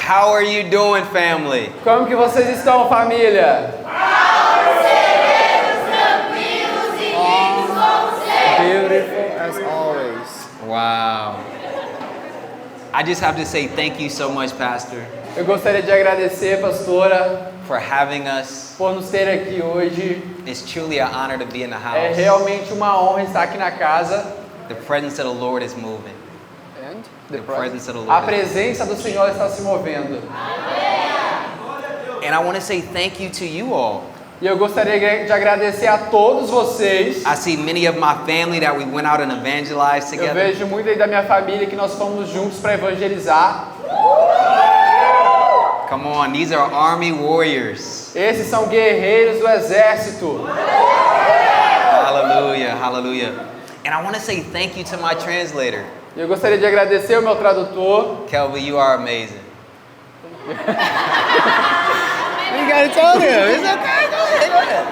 How are you doing, family? Como que vocês estão, família? Beautiful as always. Wow. I just have to say thank you so much, Pastor, Eu gostaria de agradecer, pastora, for having us. por nos ter aqui hoje. It's truly an honor to be in the É house. realmente uma honra estar aqui na casa. The presence of the Lord is moving. The presence of the A Lord. presença do Senhor está se movendo. And I want to say thank you to you all. E eu gostaria de agradecer a todos vocês. I see many of my family that we went out and evangelized Eu together. vejo muito aí da minha família que nós fomos juntos para evangelizar. Come on, these are army warriors. Esses são guerreiros do exército. Hallelujah, hallelujah. And I want to say thank you to my translator. E eu gostaria de agradecer ao meu tradutor. Kelby, you are amazing. You gotta tell him. It's okay. Go ahead.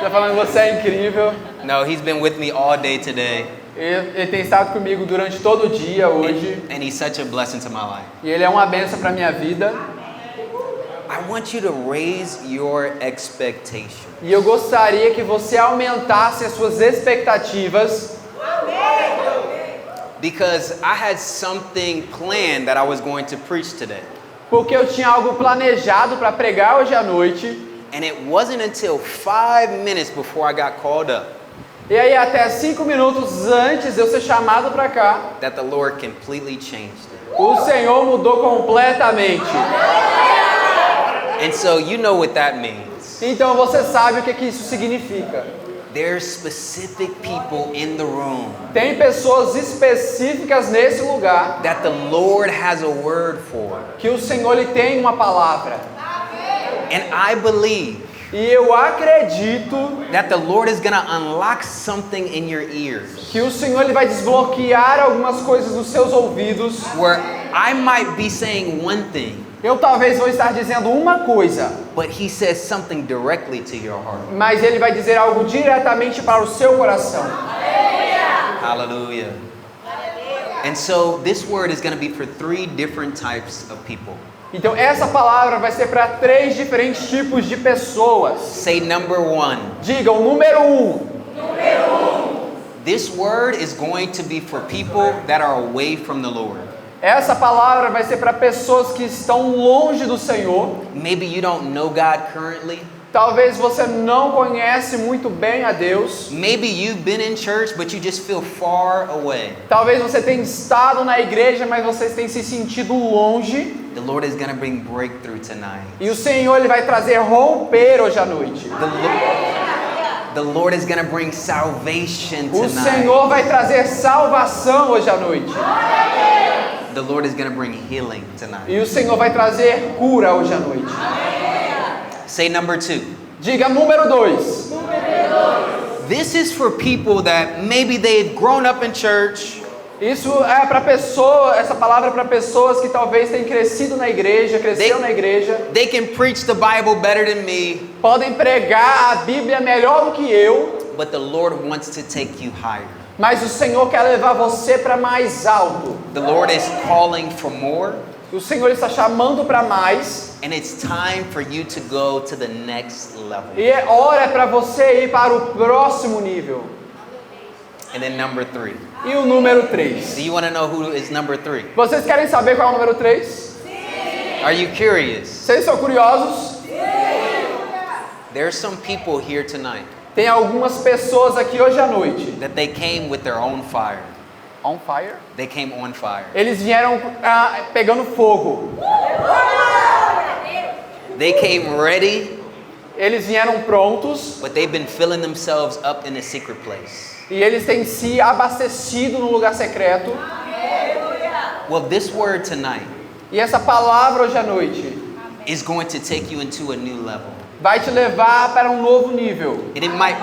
Tá falando que você é incrível. No, he's been with me all day today. Ele tem estado comigo durante todo o dia hoje. And he's such a blessing to my life. E ele é uma bênção para minha vida. I want you to raise your expectation. E eu gostaria que você aumentasse as suas expectativas. Because I had something planned that I was going to preach today. Porque eu tinha algo planejado para pregar hoje à noite. And it wasn't until 5 minutes before I got called up E aí até 5 minutos antes de eu ser chamado para cá, that the Lord completely changed it. o Senhor mudou completamente. And so you know what that means. Então você sabe o que isso significa. There's specific people in the room Tem pessoas específicas nesse lugar that the Lord has a word for. que o Senhor lhe tem uma palavra. And I believe E eu acredito that the Lord is going to unlock something in your ears que o Senhor ele vai desbloquear algumas coisas nos seus ouvidos. where I might be saying one thing, Eu talvez vou estar dizendo uma coisa, but he says something directly to your heart. mas ele vai dizer algo diretamente para o seu coração. Hallelujah. And so this word is going to be for 3 different types of people. Então essa palavra vai ser para 3 diferentes tipos de pessoas. Say number 1. Diga o número 1. This word is going to be for people that are away from the Lord. Essa palavra vai ser para pessoas que estão longe do Senhor. Maybe you don't know God currently. Talvez você não conhece muito bem a Deus. Maybe you've been in church, but you just feel far away. Talvez você tenha estado na igreja, mas você tenha se sentido longe. The Lord is going to bring breakthrough tonight. E o Senhor ele vai trazer romper hoje à noite. The Lord is going to bring salvation O tonight. Senhor vai trazer salvação hoje à noite. The Lord is going to bring healing tonight. E o Senhor vai trazer cura hoje à noite. Say number 2. Diga número 2. This is for people that maybe they've grown up in church. Isso é para pessoa, essa palavra é para pessoas que talvez tenham crescido na igreja, cresceram na igreja. They can preach the Bible better than me, Podem pregar a Bíblia melhor do que eu, but the Lord wants to take you higher. mas o Senhor quer levar você para mais alto. The Lord is calling for more, O Senhor está chamando para mais. and it's time for you to go to the next level. E é hora para você ir para o próximo nível. And then number 3. E o número 3. Do you want to know who is number 3? Vocês querem saber qual é o número 3? Are you curious? Vocês são curiosos? There's some people here tonight Tem algumas pessoas aqui hoje à noite. that they came with their own fire. On fire? They came on fire. Eles vieram pegando fogo. They came ready, Eles vieram prontos but they've been filling themselves up in a secret place. e eles têm se abastecido no lugar secreto. Well, this word tonight E essa palavra hoje à noite is going to take you into a new level. vai te levar para um novo nível. And it might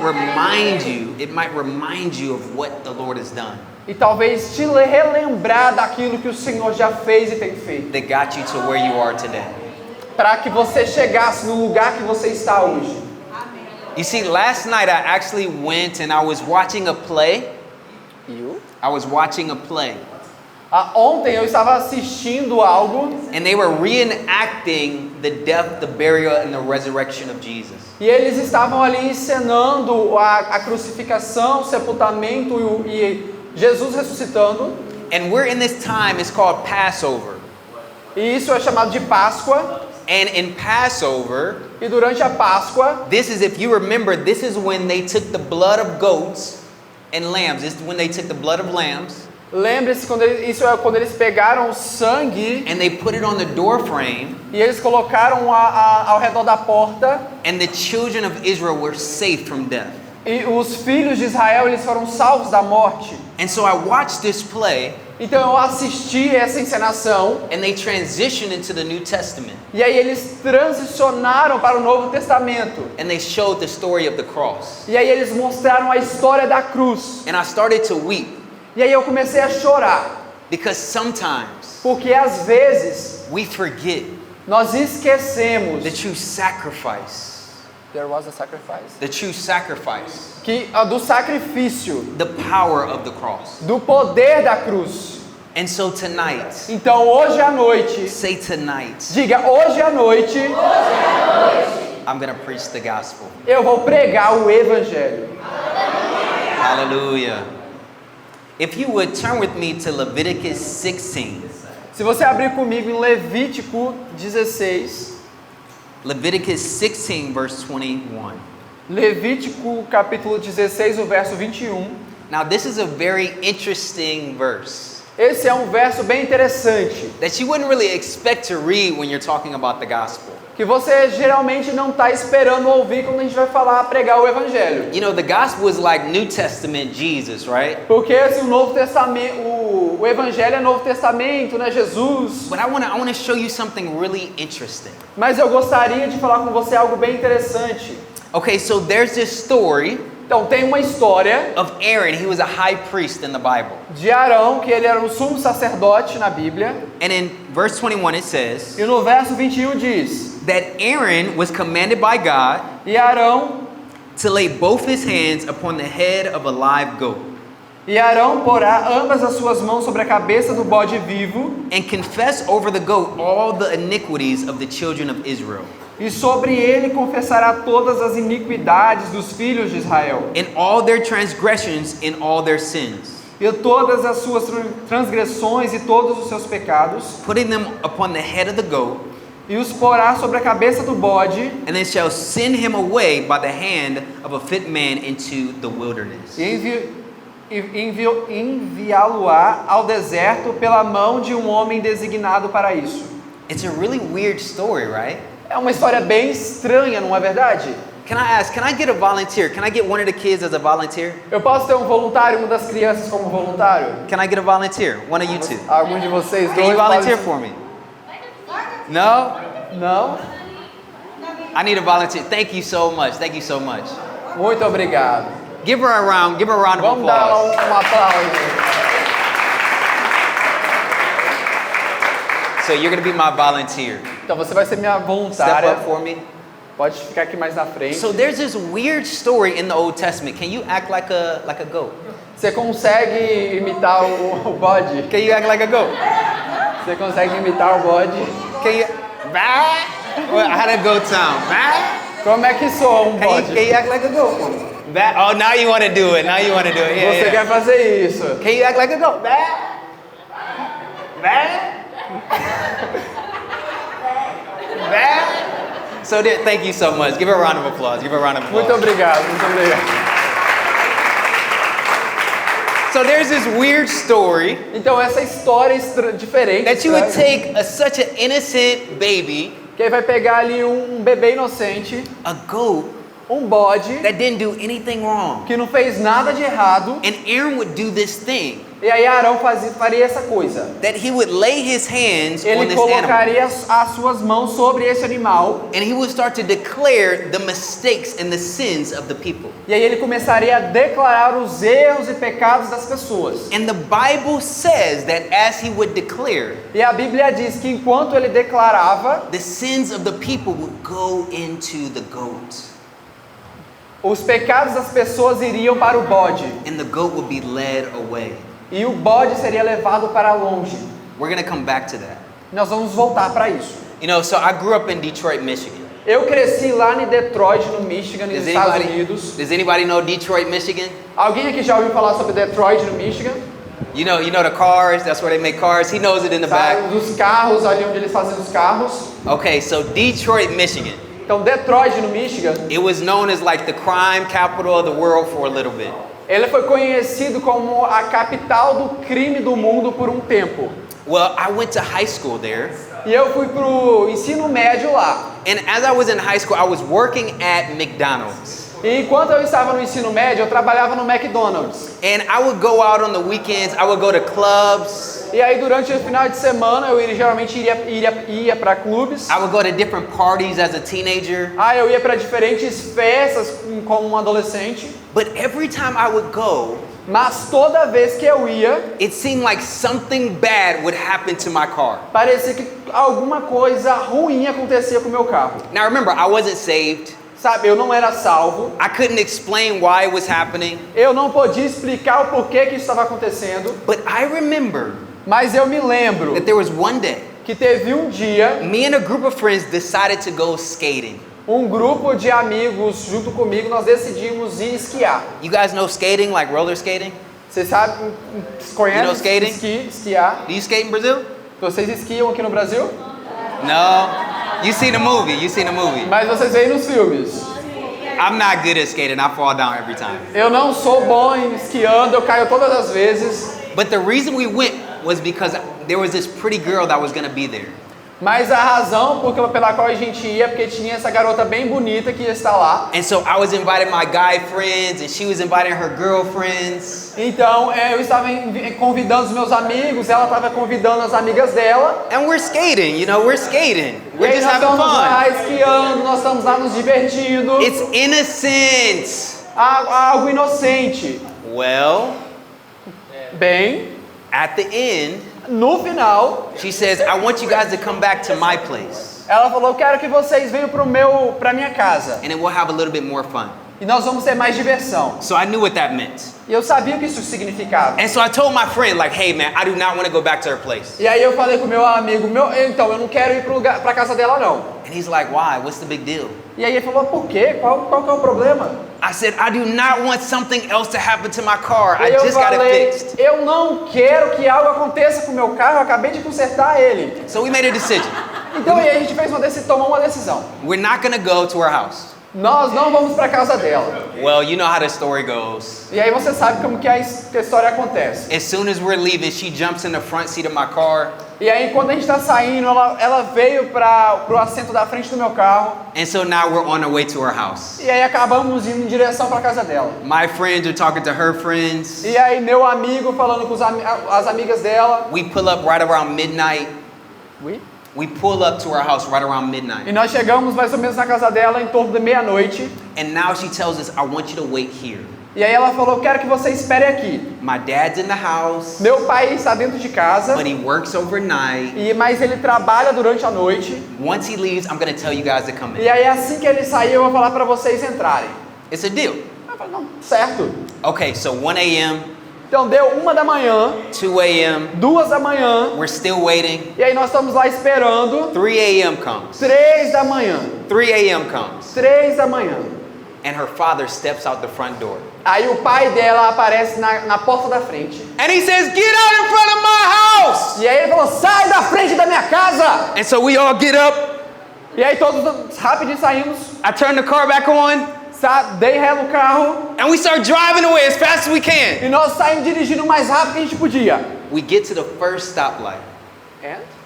remind you of what the Lord has done, E talvez te relembrar daquilo que o Senhor já fez e tem feito. that got you to where you are today. Para que você chegasse no lugar que você está hoje. You see, last night I actually went and I was watching a play. You? I was watching a play. Ontem eu estava assistindo algo and they were reenacting the death, the burial, and the resurrection of Jesus. e eles estavam ali encenando a crucificação, o sepultamento e Jesus ressuscitando. And we're in this time, it's called Passover. E isso é chamado de Páscoa. And in Passover, E durante a Páscoa, this is, if you remember, this is when they took the blood of goats and lambs. This is when they took the blood of lambs lembre-se, isso é quando eles pegaram o sangue and they put it on the door frame, e eles colocaram ao redor da porta, and the children of Israel were safe from death. e os filhos de Israel eles foram salvos da morte. And so I watched this play, Então eu assisti essa encenação and they transitioned into the New Testament, e aí eles transicionaram para o Novo Testamento. and they showed the story of the cross. E aí eles mostraram a história da cruz. And I started to weep E aí eu comecei a chorar, because sometimes porque às vezes we forget nós esquecemos the true sacrifice, There was a sacrifice. the true sacrifice, Do sacrifício, the power of the cross. do poder da cruz. And so tonight, Então hoje à noite, say tonight, diga hoje à noite, I'm going to preach the gospel. eu vou pregar o Evangelho. Hallelujah. If you would turn with me to Leviticus 16. Se você abrir comigo em Levítico 16, Leviticus 16 verse 21. Levítico capítulo 16, o verso 21. Now this is a very interesting verse Esse é um verso bem interessante, that you wouldn't really expect to read when you're talking about the gospel. que você geralmente não está esperando ouvir quando a gente vai pregar o Evangelho. You know, the gospel is like New Testament Jesus, right? Porque esse, o Novo Testamento, o Evangelho é Novo Testamento, né? Jesus. But I want to show you something really interesting. Mas eu gostaria de falar com você algo bem interessante. Okay, so there's this story Então tem uma história of Aaron. He was a high priest in the Bible. de Arão, que ele era um sumo sacerdote na Bíblia. And in verse 21 it says E no verso 21 diz: that Aaron was commanded by God E Arão to lay both his hands upon the head of a live goat porá ambas as suas mãos sobre a cabeça do bode vivo, and confess over the goat all the iniquities of the children of Israel e sobre ele confessará todas as iniquidades dos filhos de Israel, and all their transgressions and all their sins, e todas as suas transgressões e todos os seus pecados, putting them upon the head of the goat, e os porá sobre a cabeça do bode, and they shall send him away by the hand of a fit man into the wilderness. e enviá-lo-á ao deserto pela mão de um homem designado para isso. It's a really weird story, right? É uma história bem estranha, não é verdade? Can I ask, can I get a volunteer? Can I get one of the kids as a volunteer? Eu posso ter um voluntário, uma das crianças como voluntário? Can I get a volunteer? One of you two. Algum de vocês Can dois you volunteer pode- for me? No? Não? I need a volunteer. Thank you so much. Thank you so much. Muito obrigado. Give her a round of Vamos dar applause. um aplauso. So you're going to be my volunteer. Então você vai ser minha Step voluntária. up for me. Pode ficar aqui mais na frente. So there's this weird story in the Old Testament. Can you act like a goat? Você consegue imitar o bode? Can you act like a goat? Você consegue imitar o bode? Can you? Well, how did a goat sound? Como é que soa um Can bode? you act like a goat for me? Oh, now you want to do it. Now you want to do it. Yeah, Você yeah. quer fazer isso? Can you act like a goat? So thank you so much. Give her a round of applause. Give her a round of applause. Muito obrigado, muito obrigado. So there's this weird story Então essa história diferente, that you would estranha, take such an innocent baby, que aí vai pegar ali um bebê inocente, a goat um bode, that didn't do anything wrong, que não fez nada de errado, and Aaron would do this thing e aí Arão faria essa coisa. that he would lay his hands on Ele this animal, colocaria as suas mãos sobre esse animal, and he would start to declare the mistakes and the sins of the people. e aí ele começaria a declarar os erros e pecados das pessoas. And the Bible says that as he would declare, E a Bíblia diz que enquanto ele declarava, the sins of the people would go into the goat, os pecados das pessoas iriam para o bode, and the goat would be led away. e o bode seria levado para longe. We're going to come back to that. Nós vamos voltar para isso. You know, so I grew up in Detroit, Michigan. Eu cresci lá em Detroit, no Michigan, nos Estados Unidos. Does anybody know Detroit, Michigan? Alguém aqui já ouviu falar sobre Detroit, no Michigan? You know the cars, that's where they make cars. He knows it in the Sabe, back. dos carros, ali onde eles fazem os carros. Okay, so Detroit, Michigan. Então, Detroit, no Michigan, It was known as like the crime capital of the world for a little bit. ele foi conhecido como a capital do crime do mundo por um tempo. Well, I went to high school there. E eu fui pro ensino médio lá. And as I was in high school, I was working at McDonald's. E enquanto eu estava no ensino médio, eu trabalhava no McDonald's. And I would go out on the weekends, I would go to clubs, E aí durante o final de semana geralmente ia para clubes. I would go to different parties as a teenager. Eu ia para diferentes festas como um adolescente. But every time I would go, Mas toda vez que eu ia, it seemed like something bad would happen to my car. parecia que alguma coisa ruim acontecia com o meu carro. Now remember, I wasn't saved. Sabe, eu não era salvo. I couldn't explain why it was happening. Eu não podia explicar o porquê que isso estava acontecendo. But I remember Mas eu me lembro that there was one day, que teve um dia, me and a group of friends decided to go skating. um grupo de amigos junto comigo, nós decidimos ir esquiar. You guys know skating, like roller skating? Vocês sabem, conhecem You know skating? esquiar? Do you skate in Brazil? Vocês esquiam aqui no Brasil? No. You seen the movie, you seen the movie. Mas vocês veem nos filmes. I'm not good at skating, I fall down every time. Eu não sou bom em esquiando, eu caio todas as vezes. But the reason we went was because there was this pretty girl that was gonna be there. Mas a razão pela qual a gente ia é porque tinha essa garota bem bonita que ia estar lá. And so I was inviting my guy friends and she was inviting her girlfriends. Então eu estava convidando os meus amigos, ela estava convidando as amigas dela. And we're skating, you know, we're skating. E We're aí just nós having estamos lá fun. esquiando, nós estamos lá nos divertindo. It's innocent. Algo inocente. Well, Bem, at the end, no final, she says, I want you guys to come back to my place ela falou: quero que vocês venham pra minha casa. and then we'll have a little bit more fun. E nós vamos ter mais diversão. So I knew what that meant. E eu sabia o que isso significava. And so I told my friend, like, hey man, I do not want to go back to her place. E aí eu falei com o meu amigo, então eu não quero ir pra casa dela não. And he's like, why? What's the big deal? E aí ele falou: por quê? Qual que é o problema? I said, I do not want something else to happen to my car. E I eu just got it falei: fixed. eu não quero que algo aconteça com o meu carro, eu acabei de consertar ele. So we made a decision. Então aí a gente tomou uma decisão. We're not going to go to her house. Nós não vamos pra casa dela. Well, you know how the story goes. E aí você sabe como que a história acontece. As soon as we're leaving, she jumps in the front seat of my car. E aí quando a gente está saindo, ela veio pro assento da frente do meu carro. And so now we're on our way to her house. E aí acabamos indo em direção pra casa dela. My friends are talking to her friends. E aí meu amigo falando com as amigas dela. We pull up right around midnight. Oui? We pull up to her house right around E midnight. nós chegamos mais ou menos na casa dela em torno de meia-noite. And now she tells us, I want you to wait here. E aí ela falou: quero que você espere aqui. My dad's in the house, Meu pai está dentro de casa, but he works overnight. mas ele trabalha durante a noite. Once he leaves, I'm going to tell you guys to come E in. aí assim que ele sair, eu vou falar para vocês entrarem. It's a deal. Eu falei: não, certo. Okay, so 1 a.m., Então deu 1 da manhã, 2 a.m., 2 da manhã, we're still waiting. e aí nós estamos lá esperando. 3 a.m. comes. 3 da manhã, 3 a.m. comes. 3 da manhã. And her father steps out the front door. Aí o pai dela aparece na porta da frente. And he says, get out in front of my house. E aí ele falou: sai da frente da minha casa. And so we all get up. E aí todos rapidinho saímos, I turn the car back on. dei ré no carro, And we start driving away as fast as we can. e nós saímos dirigindo o mais rápido que a gente podia. We get to the first stoplight.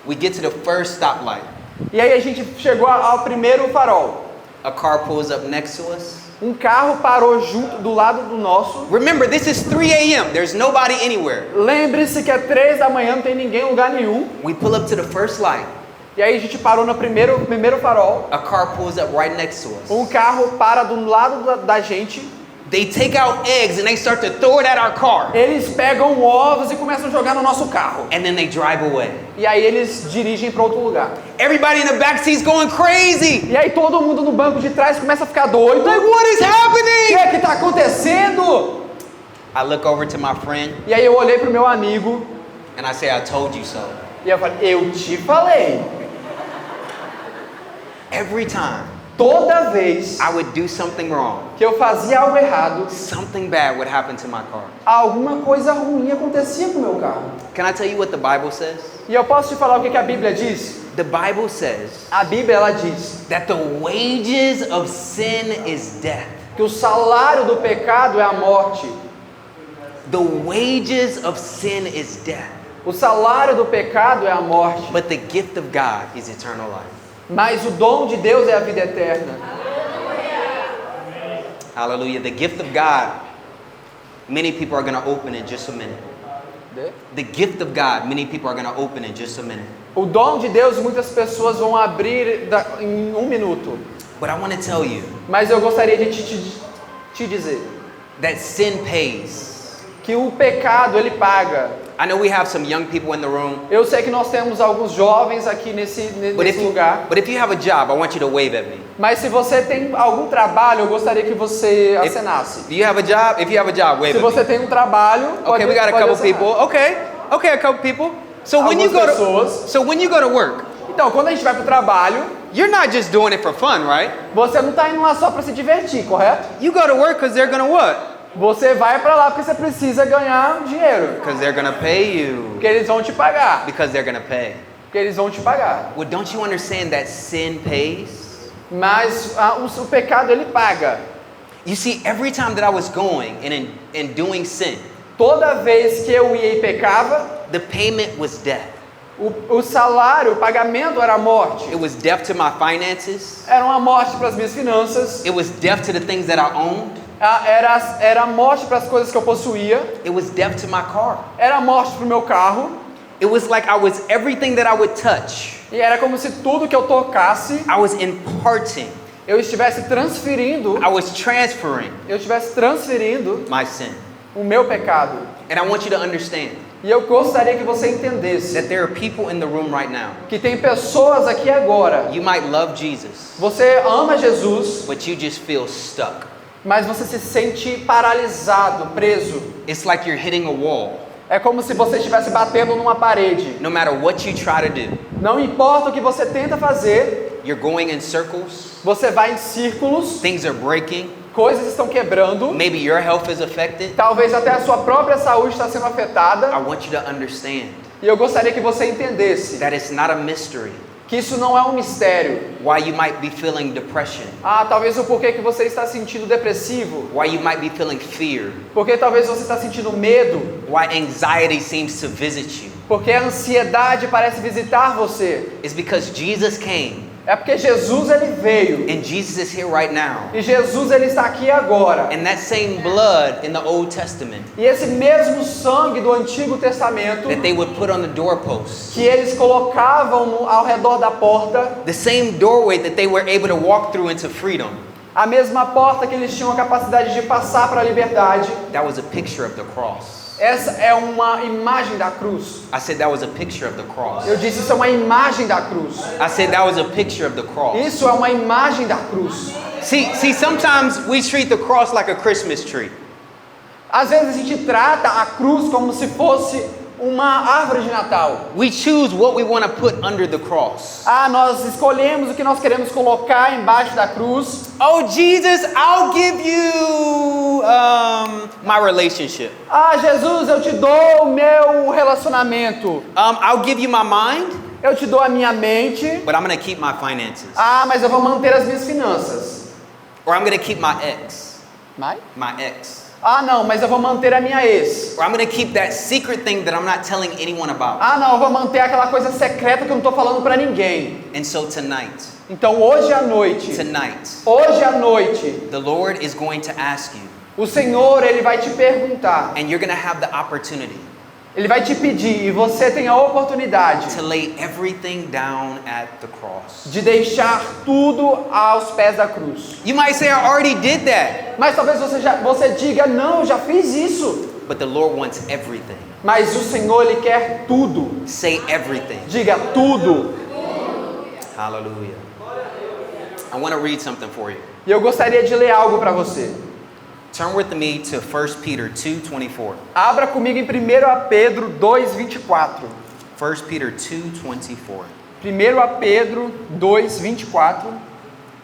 We get to the first stoplight. E aí a gente chegou ao primeiro farol. A car pulls up next to us. Um carro parou junto do lado do nosso. Remember, this is 3 a.m. There's nobody anywhere. Lembre-se que é 3 da manhã, não tem ninguém em lugar nenhum. We pull up to the first light. E aí a gente parou no primeiro farol. A car pulls up right next to us. Um carro para do lado da gente. They take out eggs and they start to throw it at our car. Eles pegam ovos e começam a jogar no nosso carro. And then they drive away. E aí eles dirigem para outro lugar. Everybody in the back seat's going crazy. E aí todo mundo no banco de trás começa a ficar doido. Like, what is O happening? que é que está acontecendo? I look over to my friend E aí eu olhei pro meu amigo and I say, I told you so. e eu falei, eu te falei. Every time Toda vez I would do something wrong, que eu fazia algo errado, something bad would happen to my car. alguma coisa ruim acontecia com o meu carro. Can I tell you what the Bible says? E eu posso te falar o que a Bíblia diz? The Bible says A Bíblia, ela diz that the wages of sin is death. que o salário do pecado é a morte. The wages of sin is death. O salário do pecado é a morte. But the gift of God is eternal life. Mas o dom de Deus é a vida eterna. Hallelujah. The gift of God, many people are going to open in just a minute. The gift of God, many people are going to open in just a minute. O dom de Deus muitas pessoas vão abrir em 1 minuto. But I want to tell you Mas eu gostaria de te dizer that sin pays. que o pecado ele paga. I know we have some young people in the room. Eu sei que nós temos alguns jovens aqui nesse lugar. But if you have a job, I want you to wave at me. Mas se você tem algum trabalho, eu gostaria que você acenasse. Do you have a job? If you have a job, wave Se at me. você tem um trabalho, Okay, we got a pode couple acenar. people. Okay, a couple people. So when you Algumas go to pessoas. when you go to work, Então, quando a gente vai pro trabalho, you're not just doing it for fun, right? você não está indo lá só para se divertir, correto? You go to work because they're gonna what? Você vai para lá porque você precisa ganhar dinheiro. Because they're gonna pay you. Porque eles vão te pagar. Because they're gonna pay. Porque eles vão te pagar. Well, don't you understand that sin pays? Mas o pecado ele paga. You see, every time that I was going and doing sin, Toda vez que eu ia e pecava, the payment was death. o salário, o pagamento era a morte. It was death to my finances. Era uma morte para as minhas finanças. It was death to the things that I owned. Era morte para as coisas que eu possuía. It was death to my car. Era morte para o meu carro. It was like I was everything that I would touch. E era como se tudo que eu tocasse, I was imparting. eu estivesse transferindo, I was transferring my sin. o meu pecado. And I want you to understand E eu gostaria que você entendesse that there are people in the room right now. que tem pessoas aqui agora. You might love Jesus, Você ama Jesus, but you just feel stuck. mas você se sente paralisado, preso. It's like you're hitting a wall. É como se você estivesse batendo numa parede. No matter what you try to do, Não importa o que você tenta fazer, you're going in circles. você vai em círculos, Things are breaking. coisas estão quebrando, Maybe your health is affected. talvez até a sua própria saúde está sendo afetada. I want you to understand E eu gostaria que você entendesse that it's not a mystery que isso não é um mistério. why you might be feeling depression, Talvez o porquê que você está sentindo depressivo, why you might be feeling fear, porque talvez você está sentindo medo, why anxiety seems to visit you. porque a ansiedade parece visitar você. It's because Jesus came, É porque Jesus ele veio and Jesus is here right now. e Jesus ele está aqui agora. And that same blood in the Old Testament E esse mesmo sangue do Antigo Testamento that they would put on the doorposts, que eles colocavam ao redor da porta, the same doorway that they were able to walk through into freedom, a mesma porta que eles tinham a capacidade de passar para a liberdade, that was a picture of the cross. essa é uma imagem da cruz. I said that was a picture of the cross. Eu disse, isso é uma imagem da cruz. I said that was a picture of the cross. Isso é uma imagem da cruz. See, sometimes we treat the cross like a Christmas tree. Às vezes a gente trata a cruz como se fosse uma árvore de Natal. We choose what we want to put under the cross. Nós escolhemos o que nós queremos colocar embaixo da cruz. Oh, Jesus, I'll give you my relationship. Jesus, eu te dou o meu relacionamento. I'll give you my mind, Eu te dou a minha mente. but I'm going to keep my finances. Mas eu vou manter as minhas finanças. Or I'm going to keep my ex. My ex. não, mas eu vou manter a minha ex. Or I'm going to keep that secret thing that I'm not telling anyone about. Não, eu vou manter aquela coisa secreta que eu não estou falando para ninguém. And so tonight, Então hoje à noite, the Lord is going to ask you, o Senhor ele vai te perguntar, and you're going to have the opportunity ele vai te pedir e você tem a oportunidade to lay everything down at the cross. de deixar tudo aos pés da cruz. You might say, I already did that. Mas talvez você diga, não, eu já fiz isso. But the Lord wants everything. Mas o Senhor ele quer tudo. Say everything. Diga tudo. Hallelujah. I want to read something for you. E eu gostaria de ler algo para você. Turn with me to 1 Peter 2:24. Abra comigo em 1 Pedro 2:24. 1 Peter 2:24. 1 Pedro 2:24.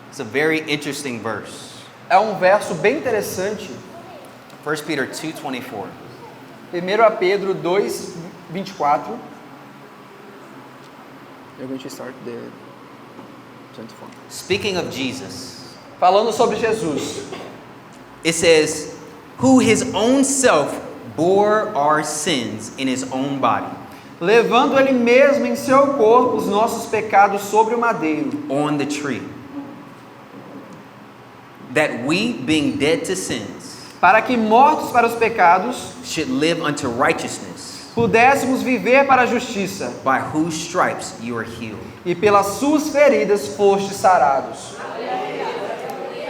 It's a very interesting verse. É um verso bem interessante. 1 Peter 2:24. 1 Pedro 2:24. You're going to start the 24. Speaking of Jesus, Falando sobre Jesus. it says, who his own self bore our sins in his own body Levando ele mesmo em seu corpo os nossos pecados sobre o madeiro, on the tree, that we, being dead to sins, para que mortos para os pecados, should live unto righteousness, pudéssemos viver para a justiça, by whose stripes you are healed. e pelas suas feridas fostes sarados.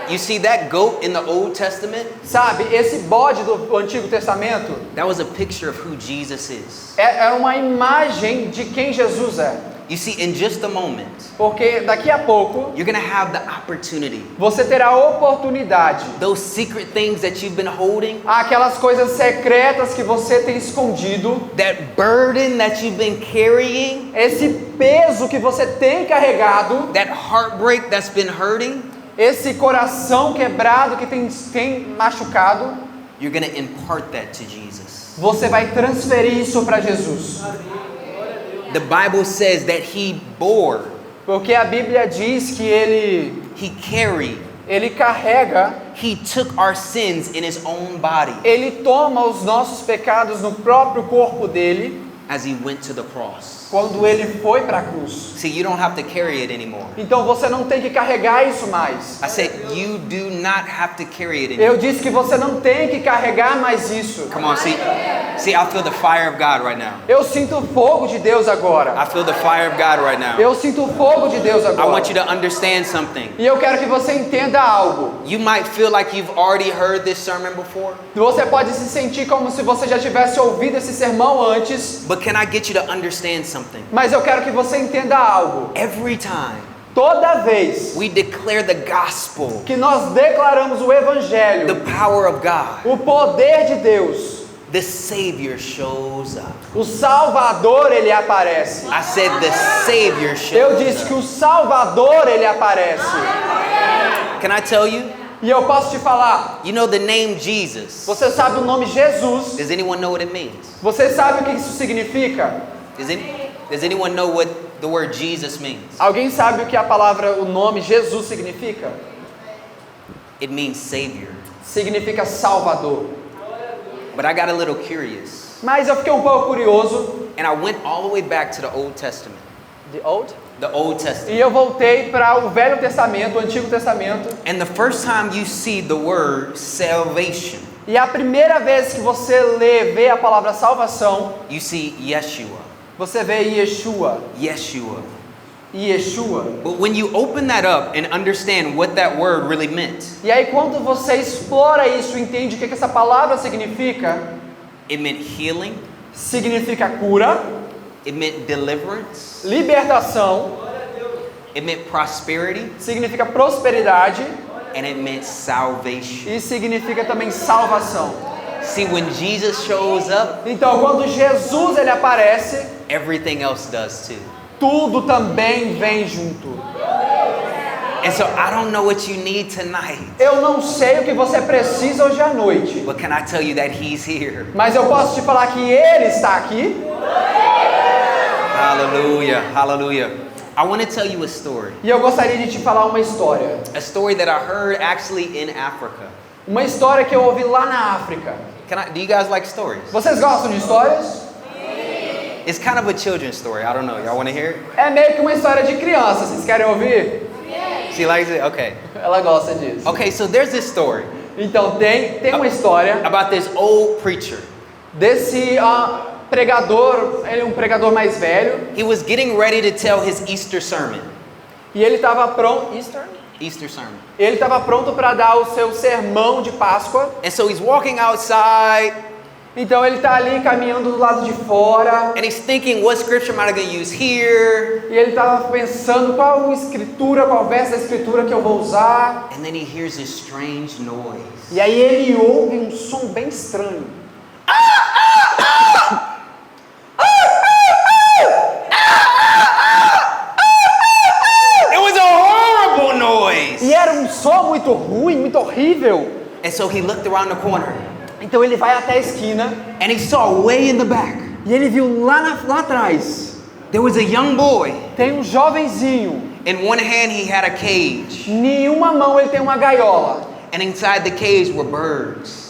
You see that goat in the Old Testament? Sabe, esse bode do Antigo Testamento That was a picture of who Jesus is. é uma imagem de quem Jesus é. You see, in just a moment, Porque daqui a pouco you're going to have the opportunity. você terá a oportunidade, Those secret things that you've been holding, aquelas coisas secretas que você tem escondido, that burden that you've been carrying, esse peso que você tem carregado, that heartbreak that's been hurting, esse coração quebrado que tem machucado, you're going to impart that to Jesus. você vai transferir isso para Jesus. The Bible says that he bore, Porque a Bíblia diz que he carried, ele carrega, he took our sins in his own body ele toma os nossos pecados no próprio corpo dele, as he went to the cross. quando ele foi para a cruz. See, you don't have to carry it anymore. Então você não tem que carregar isso mais. I said, you do not have to carry it Eu anymore. disse que você não tem que carregar mais isso. Come on, see, I feel the fire of God right now. Eu sinto o fogo de Deus agora. I feel the fire of God right now. Eu sinto o fogo de Deus I agora. want you to understand something. E eu quero que você entenda algo. You might feel like you've already heard this sermon before, Você pode se sentir como se você já tivesse ouvido esse sermão antes, but can I get you to understand something? mas eu quero que você entenda algo. Every time Toda vez we declare the gospel, que nós declaramos o the Evangelho, power of God, o poder de Deus, the Savior shows up. o Salvador ele aparece. I said the Savior Eu shows disse que up. o Salvador ele aparece. Can I tell you? E eu posso te falar, You know the name Jesus. você sabe o nome Jesus? Does anyone know what it means? Você sabe o que isso significa? Does anyone know what the word Jesus means? Alguém sabe o que a palavra, o nome Jesus significa? It means Savior. Significa Salvador. But I got a little curious, Mas eu fiquei um pouco curioso. and I went all the way back to the Old Testament. The Old? The Old Testament. E eu voltei para o Velho Testamento, o Antigo Testamento. And the first time you see the word salvation, E a primeira vez que você vê a palavra salvação, you see Yeshua. você vê Yeshua. Yeshua. Yeshua. But when you open that up and understand what that word really meant, E aí quando você explora isso, entende o que essa palavra significa? it meant healing, Significa cura, it meant deliverance, libertação, it meant prosperity, significa prosperidade and it meant salvation. e significa também salvação. See, when Jesus shows up, Então, quando Jesus ele aparece, everything else does too. tudo também vem junto. And so I don't know what you need tonight, Eu não sei o que você precisa hoje à noite, but can I tell you that He's here? mas eu posso te falar que Ele está aqui. Hallelujah, hallelujah. I want to tell you a story. E eu gostaria de te falar uma história. A story that I heard actually in Africa. Uma história que eu ouvi lá na África. Do you guys like stories? Vocês gostam de histórias? It's kind of a children's story. I don't know. Y'all want to hear it? É meio que uma história de criança. Vocês querem ouvir? She likes it? Okay. Ela gosta disso. Okay, so there's this story Então tem uma história about this old preacher. desse pregador. Ele é um pregador mais velho. He was getting ready to tell his Easter sermon. E ele estava pronto. Easter sermon. Ele estava pronto para dar o seu sermão de Páscoa. And so he's walking outside Então ele está ali caminhando do lado de fora. And he's thinking, what scripture am I going to use here? E ele estava pensando qual escritura, qual verso da escritura que eu vou usar. And then he hears this strange noise. E aí ele ouve um som bem estranho. It was a horrible noise. E era um som muito ruim, muito horrível. And so he looked around the corner Então ele vai até a esquina and he saw way in the back, e ele viu lá atrás, there was a young boy. tem um jovenzinho. In one hand he had a cage, Em uma mão ele tem uma gaiola. and inside the cage were birds.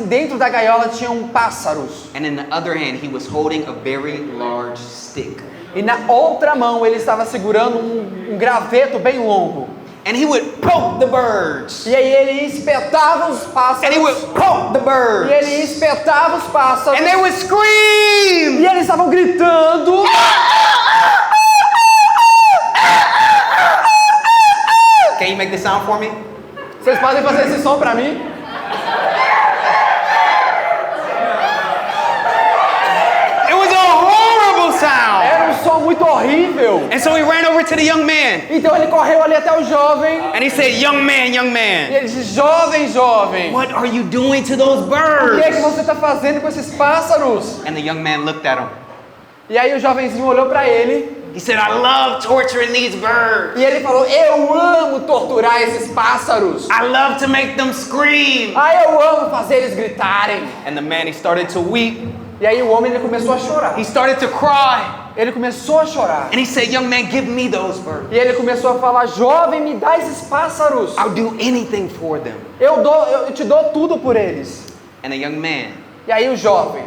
Dentro da gaiola tinham pássaros. And in the other hand he was holding a very large stick. E na outra mão ele estava segurando um graveto bem longo. And he would poke the birds. E aí ele espetava os pássaros. And he would poke the birds. E ele espetava os pássaros. And they would scream. E eles estavam gritando. Can you make the sound for me? Vocês podem fazer esse som pra mim? It was a horrible sound. Era um som muito horrível. And so he ran over to the young man. Então ele correu ali até o jovem. And he said, young man, young E man, ele disse: jovem, jovem, what are you doing to those o que é que birds? você está fazendo com esses pássaros? And the young man looked at him. E aí o jovenzinho olhou para ele. He said, I love torturing these birds. E ele falou: eu amo torturar esses pássaros. I love to make them scream. Eu amo fazer eles gritarem. And the man, he started to weep. E aí o homem ele começou a chorar. He started to cry. Ele começou a chorar. And he said, young man, give me those birds. E ele começou a falar: jovem, me dá esses pássaros. I'll do anything for them. Eu te dou tudo por eles. And the young man, E aí o jovem,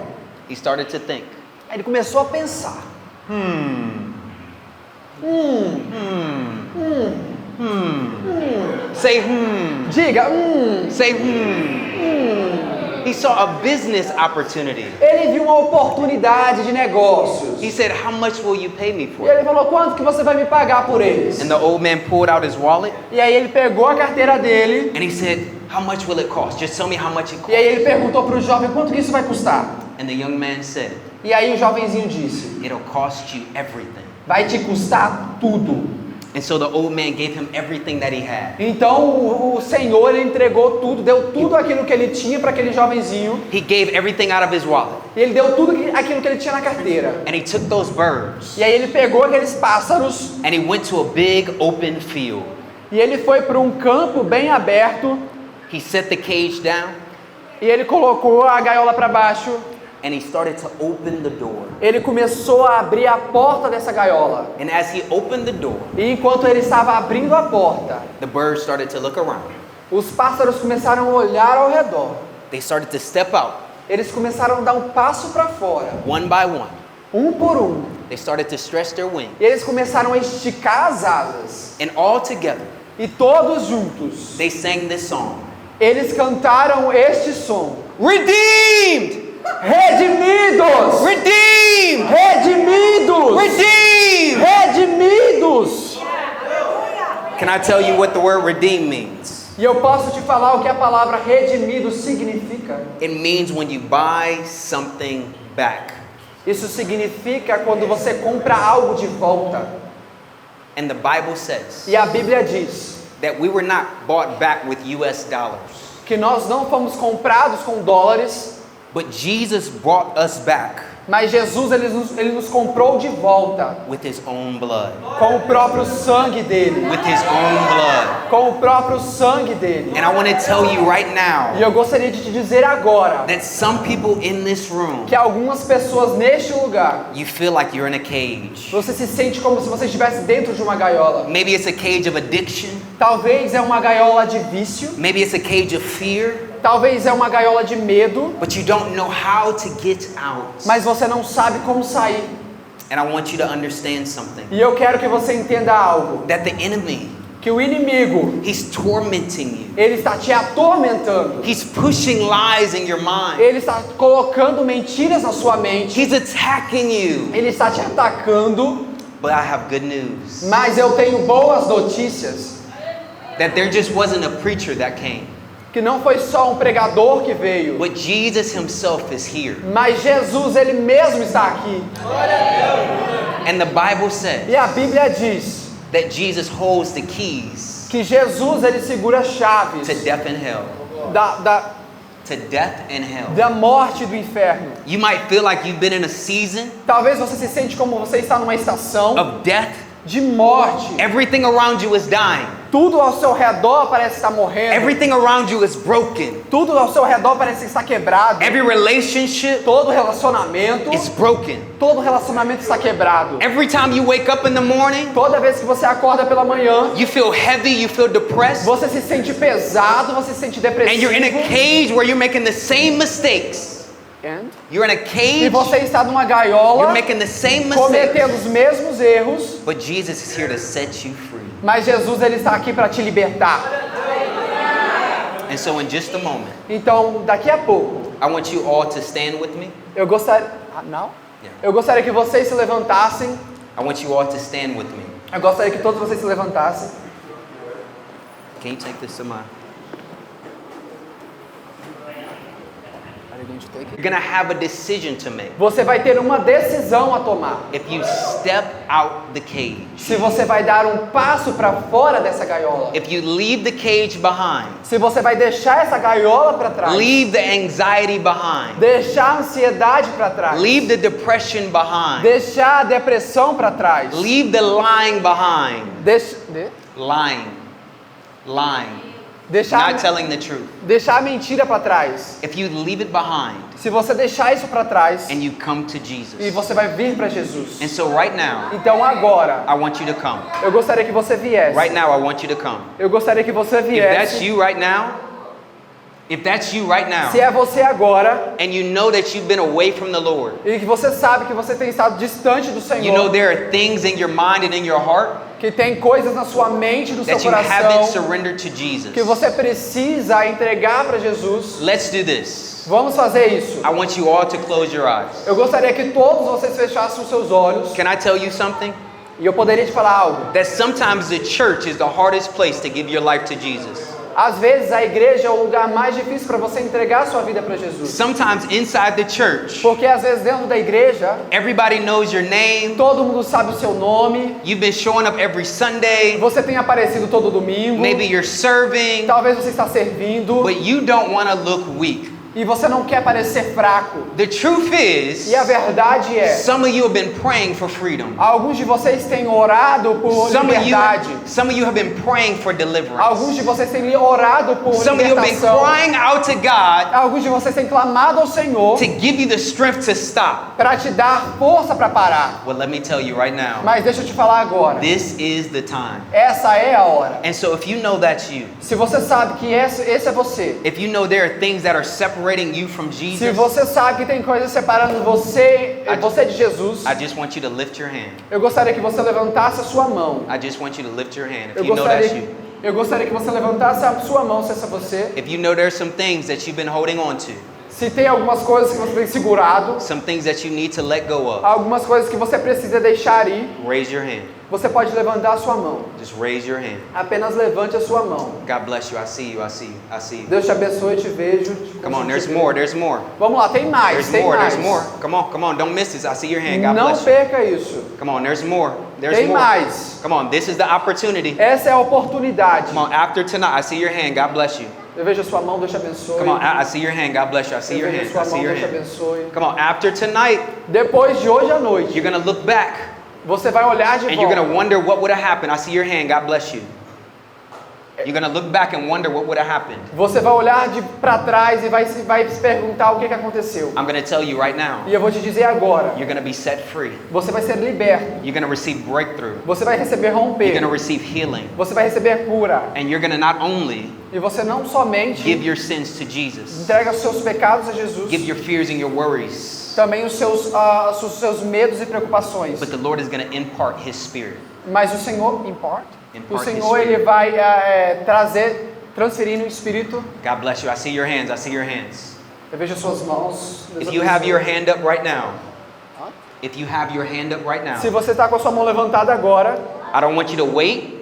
he started to think. ele começou a pensar. Say, Diga, Say, He saw a business opportunity. Ele viu uma oportunidade de negócios. He said, how much will you pay me E for it? ele falou: quanto que você vai me pagar por eles? And the old man pulled out his wallet E aí ele pegou a carteira dele. and he said, how much will it cost? Just tell me how much it E aí costs. ele perguntou para o jovem: quanto que isso vai custar? And the young man said, E aí o jovenzinho disse: it'll cost you everything. vai te custar tudo. And so the old man gave him everything that he had. Então o Senhor ele entregou tudo, deu tudo aquilo que ele tinha para aquele jovenzinho. He gave everything out of his wallet. E ele deu tudo aquilo que ele tinha na carteira. And he took those birds E aí ele pegou aqueles pássaros and he went to a big open field. e ele foi para um campo bem aberto. He set the cage down E ele colocou a gaiola para baixo. and he started to open the door. Ele começou a abrir a porta dessa gaiola. And as he opened the door, E enquanto ele estava abrindo a porta, the birds started to look around. os pássaros começaram a olhar ao redor. They started to step out Eles começaram a dar um passo para fora, one by one. um por um. They started to stretch their wings. E eles começaram a esticar as asas. And all together, E todos juntos, they sang this song. eles cantaram este som: Redeemed! Redimidos! Redeemed! Redimidos! Redeemed! Redimidos! Can I tell you what the word redeem means? E eu posso te falar o que a palavra redimido significa. It means when you buy something back. Isso significa quando você compra algo de volta. And the Bible says E a Bíblia diz that we were not bought back with US dollars, que nós não fomos comprados com dólares, but Jesus brought us back mas Jesus ele nos comprou de volta with His own blood. com o próprio sangue dele. With His own blood. Com o próprio sangue dele. And I want to tell you right E now eu gostaria de te dizer agora that some people in this room, que algumas pessoas neste lugar, you feel like you're in a cage. você se sente como se você estivesse dentro de uma gaiola. Maybe it's a cage of addiction. Talvez é uma gaiola de vício, Maybe it's a cage of fear, talvez é uma gaiola de medo, but you don't know how to get out. mas você não sabe como sair. And I want you to understand something. E eu quero que você entenda algo, That the enemy, que o inimigo, he's tormenting you. ele está te atormentando. He's pushing lies in your mind. Ele está colocando mentiras na sua mente. He's attacking you. Ele está te atacando, But I have good news. mas eu tenho boas notícias. That there just wasn't a preacher that came. que não foi só um pregador que veio, but Jesus himself is here. mas Jesus ele mesmo está aqui. And the Bible says E a Bíblia diz that Jesus holds the keys que Jesus ele segura as chaves to death and hell. da To death and hell. da morte e do inferno. You might feel like you've been in a season Talvez você se sente como você está numa estação of death. de morte. Everything around you is dying. Tudo ao seu redor parece estar morrendo. Everything around you is broken. Tudo ao seu redor parece estar quebrado. Every relationship Todo relacionamento, is broken. todo relacionamento está quebrado. Every time you wake up in the morning, Toda vez que você acorda pela manhã, you feel heavy, you feel depressed, você se sente pesado, você se sente and you're in a depressivo. cage where you're making the same mistakes. And? You're in a E cage, você está numa you're gaiola, making the same mistakes. cometendo os mesmos erros, But Jesus is here to set you free. mas Jesus ele está aqui para te libertar. And so in just a moment, Então, daqui a pouco, I want you all to stand with me. eu gostaria... Não? Yeah. Eu gostaria que vocês se levantassem. I want you all to stand with me. Eu gostaria que todos vocês se levantassem. Can you take this to my... You're gonna have a decision to make. Você vai ter uma decisão a tomar. If you step out the cage, Se você vai dar um passo para fora dessa gaiola. if you leave the cage behind, Se você vai deixar essa gaiola para trás. leave the anxiety behind, Deixar a ansiedade para trás. leave the depression behind, Deixar a depressão para trás. leave the lying behind. Lying, Deixar, not telling the truth. deixar a mentira para trás. If you leave it behind Se você deixar isso para trás and you come to e Jesus. você vai vir para Jesus. And so right now, Então agora, I want you to come. eu gostaria que você viesse. Right now, I want you to come. Eu gostaria que você If that's viesse. you right now, if that's you right now, Se é você agora and you know that you've been away from the Lord, e que você sabe que você tem estado distante do you know Senhor, there are things in your mind and in your heart que tem coisas na sua mente, no seu that you haven't coração, surrendered to Jesus. que você precisa entregar para Jesus. Let's do this. Vamos fazer isso. I want you all to close your eyes. Eu gostaria que todos vocês fechassem os seus olhos. Can I tell you something? E eu poderia te falar algo. That sometimes the church is the hardest place to give your life to Jesus. Às vezes a igreja é o lugar mais difícil para você entregar a sua vida para Jesus. Sometimes inside the church, Porque às vezes dentro da igreja, everybody knows your name. todo mundo sabe o seu nome. You've been showing up every Sunday. Você tem aparecido todo domingo. Maybe you're serving, Talvez você está servindo. but you don't want to look weak. E você não quer parecer fraco. The truth is, E a verdade é, some of you have been praying for freedom. alguns de vocês têm orado por liberdade. Some of you have been praying for deliverance. Alguns de vocês têm orado por Some of you have been libertação. crying out to God Alguns de vocês têm clamado ao Senhor to give you the strength to stop. para te dar força para parar. Well, let me tell you right now, Mas deixa eu te falar agora. this is the time. Essa é a hora. And so if you know that's you, Se você sabe que esse é você. if you know there are things that are separating you from Se Jesus, você sabe que tem coisas separando você de Jesus, I just want you to lift your hand. eu gostaria que você levantasse a sua mão. I just want you to lift your hand if Eu you know that's gostaria, you. eu gostaria que você levantasse a sua mão se essa é você. If you know there's some things that you've been holding on to, Se tem algumas coisas que você tem segurado, some things that you need to let go of, algumas coisas que você precisa deixar ir, raise your hand. você pode levantar a sua mão. Just raise your hand. Apenas levante a sua mão. God bless you. I see you. I see you. I see you. Deus te abençoe, te vejo. Come on, there's more. There's more. Vamos lá, tem mais, There's tem more. mais. There's more. Come on. Don't miss this. I see your hand. God Não bless you. perca isso. Come on, there's more. There's Tem more. mais. Come on, this is the opportunity. Essa é a oportunidade. Come on, after tonight, I see your hand. God bless you. Eu vejo a sua mão, Deus te abençoe. Come on, I see your hand. God bless you. I see Eu your vejo hand. a sua I see mão, your Deus te hand. abençoe. Come on, after tonight, Depois de hoje à noite, you're going to look back você vai olhar de and you're volta. going to wonder what would have happened. I see your hand. God bless you. You're going to look back and wonder what would have happened. Você vai olhar para trás e vai se perguntar o que aconteceu. I'm going to tell you right now, E eu vou te dizer agora, you're going to be set free. você vai ser liberto. You're going to receive breakthrough. Você vai receber You're romper. going to receive healing. Você vai receber cura. And you're going to not only E você não somente give your sins to Jesus, entrega os seus pecados a Jesus, give your fears and your worries, também os seus medos e preocupações. but the Lord is going to impart His Spirit. Mas o Senhor o Impart Senhor His ele vai transferir no Espírito. God bless you. I see your hands. I see your hands. Eu vejo as suas mãos. Deus If you have abençoe. your hand up right now, Hã? if you have your hand up right now, Se você está com a sua mão levantada agora, I don't want you to wait.